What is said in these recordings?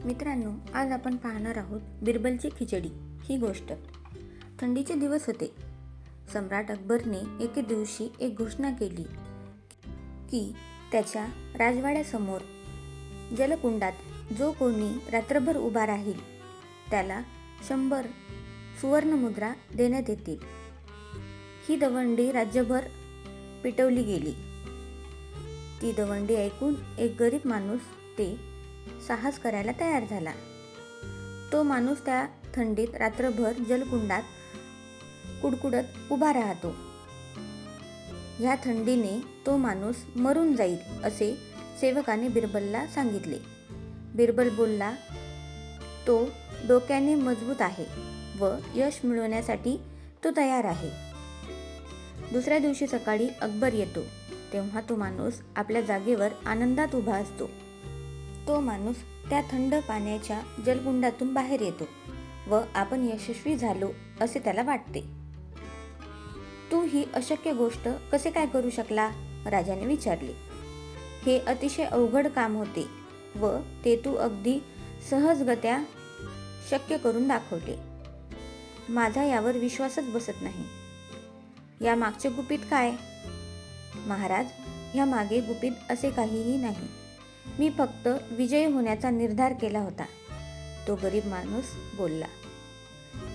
मित्रांनो, आज आपण पाहणार आहोत बिरबलची खिचडी ही गोष्ट. थंडीचे दिवस होते. सम्राट अकबरने एके दिवशी एक घोषणा केली की त्याच्या राजवाड्यासमोर जलकुंडात जो कोणी रात्रभर उभा राहील त्याला 100 सुवर्णमुद्रा देण्यात येतील. ही दवंडी राज्यभर पिटवली गेली. ती दवंडी ऐकून एक गरीब माणूस ते साहस करायला तयार झाला. तो माणूस त्या थंडीत रात्रभर जलकुंडात कुडकुडत उभा राहतो. ह्या थंडीने तो माणूस मरून जाईल असे सेवकाने बिरबलला सांगितले. बिरबल बोलला, तो डोक्याने मजबूत आहे व यश मिळवण्यासाठी तो तयार आहे. दुसऱ्या दिवशी सकाळी अकबर येतो तेव्हा तो माणूस आपल्या जागेवर आनंदात उभा असतो. तो माणूस त्या थंड पाण्याच्या जलकुंडातून बाहेर येतो व आपण यशस्वी झालो असे त्याला वाटते. तू ही अशक्य गोष्ट कसे काय करू शकला? राजाने विचारले. हे अतिशय अवघड काम होते व ते तू अगदी सहजगत्या शक्य करून दाखवले. माझा यावर विश्वासच बसत नाही. या मागचे गुपित काय? महाराज, ह्या मागे गुपित असे काहीही नाही. मी फक्त विजयी होण्याचा निर्धार केला होता, तो गरीब माणूस बोलला.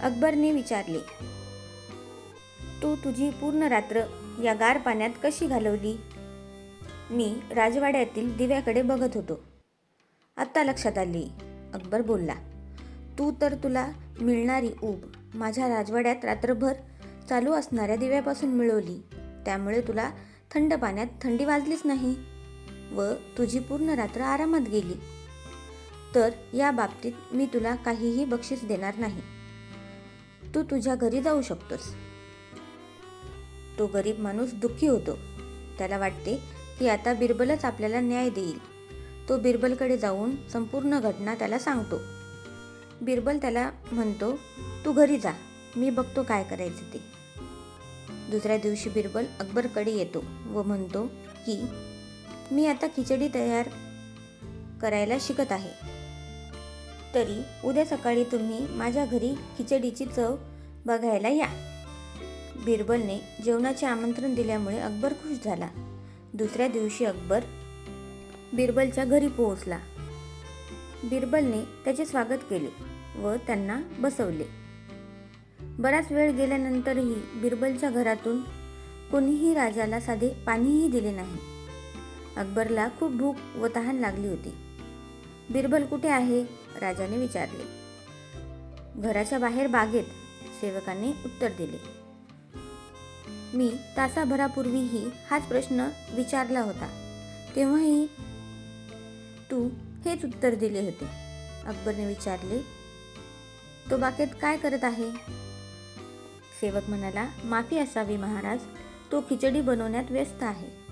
अकबरने विचारले, तू तुझी पूर्ण रात्र या गार पाण्यात कशी घालवली? मी राजवाड्यातील दिव्याकडे बघत होतो. आत्ता लक्षात आली, अकबर बोलला. तू तर तुला मिळणारी ऊब माझ्या राजवाड्यात रात्रभर चालू असणाऱ्या दिव्यापासून मिळवली. त्यामुळे तुला थंड पाण्यात थंडी वाजलीच नाही व तुझी पूर्ण रात्र आरामात गेली. तर या बाबतीत मी तुला काहीही बक्षीस देणार नाही. तू तुझ्या घरी जाऊ शकतोस. तो गरीब माणूस दुःखी होतो. त्याला वाटते की आता बिरबलच आपल्याला न्याय देईल. तो बिरबलकडे जाऊन संपूर्ण घटना त्याला सांगतो. बिरबल त्याला म्हणतो, तू घरी जा, मी बघतो काय करायचे ते. दुसऱ्या दिवशी बिरबल अकबरकडे येतो व म्हणतो की मी आता खिचडी तयार करायला शिकत आहे. तरी उद्या सकाळी तुम्ही माझ्या घरी खिचडीची चव बघायला या. बिरबलने जेवणाचे आमंत्रण दिल्यामुळे अकबर खुश झाला. दुसऱ्या दिवशी अकबर बिरबलच्या घरी पोहोचला. बिरबलने त्याचे स्वागत केले व त्यांना बसवले. बराच वेळ गेल्यानंतरही बिरबलच्या घरातून कोणीही राजाला साधे पाणीही दिले नाही. अकबरला खूप भूक व तहान लागली होती. बिरबल कुठे आहे? राजाने विचारले. घराच्या बाहेर बागेत, सेवकाने उत्तर दिले. मी तासाभरापूर्वीही हाच प्रश्न विचारला होता, तेव्हाही तू हेच उत्तर दिले होते. अकबरने विचारले, तो बागेत काय करत आहे? सेवक म्हणाला, माफी असावी महाराज, तो खिचडी बनवण्यात व्यस्त आहे.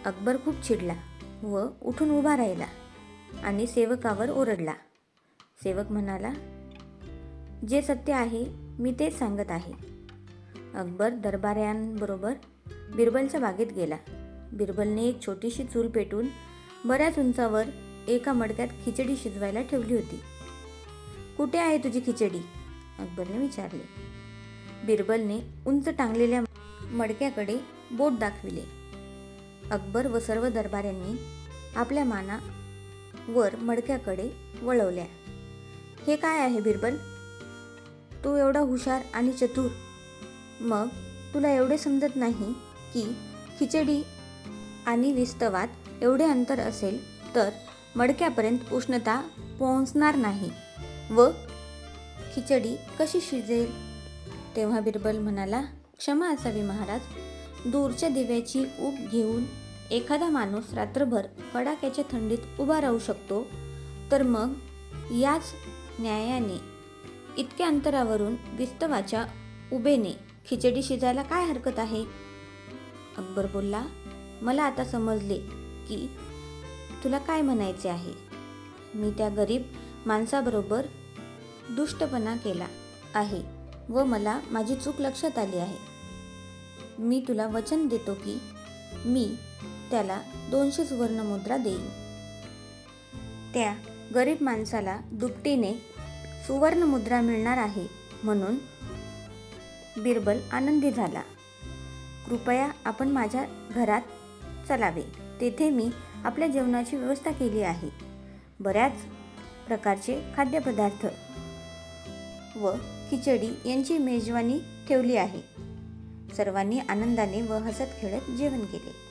अकबर खूप चिडला व उठून उभा राहिला आणि सेवकावर ओरडला. सेवक म्हणाला, जे सत्य आहे मी तेच सांगत आहे. अकबर दरबाऱ्यांबरोबर बिरबलच्या बागेत गेला. बिरबलने एक छोटीशी चूल पेटून बऱ्याच उंचावर एका मडक्यात खिचडी शिजवायला ठेवली होती. कुठे आहे तुझी खिचडी? अकबरने विचारले. बिरबलने उंच टांगलेल्या मडक्याकडे बोट दाखविले. अकबर व सर्व दरबाऱ्यांनी आपल्या माना वर मडक्याकडे वळवल्या. हे काय आहे बिरबल? तू एवढा हुशार आणि चतुर, मग तुला एवढे समजत नाही की खिचडी आणि विस्तवात एवढे अंतर असेल तर मडक्यापर्यंत उष्णता पोहोचणार नाही व खिचडी कशी शिजेल? तेव्हा बिरबल म्हणाला, क्षमा असावी महाराज, दूरच्या दिव्याची ऊब घेऊन एखादा माणूस रात्रभर कडाक्याच्या थंडीत उभा राहू शकतो, तर मग याच न्यायाने इतक्या अंतरावरून विस्तवाच्या उबेने खिचडी शिजायला काय हरकत आहे? अकबर बोलला, मला आता समजले की तुला काय म्हणायचे आहे. मी त्या गरीब माणसाबरोबर दुष्टपणा केला आहे व मला माझी चूक लक्षात आली आहे. मी तुला वचन देतो की मी त्याला 200 सुवर्णमुद्रा देईन. त्या गरीब माणसाला दुपटीने सुवर्ण मुद्रा मिळणार आहे म्हणून बिरबल आनंदी झाला. कृपया आपण माझ्या घरात चलावे. तेथे मी आपल्या जेवणाची व्यवस्था केली आहे. बऱ्याच प्रकारचे खाद्यपदार्थ व खिचडी यांची मेजवानी ठेवली आहे. सर्वांनी आनंदाने व हसत खेळत जेवण केले.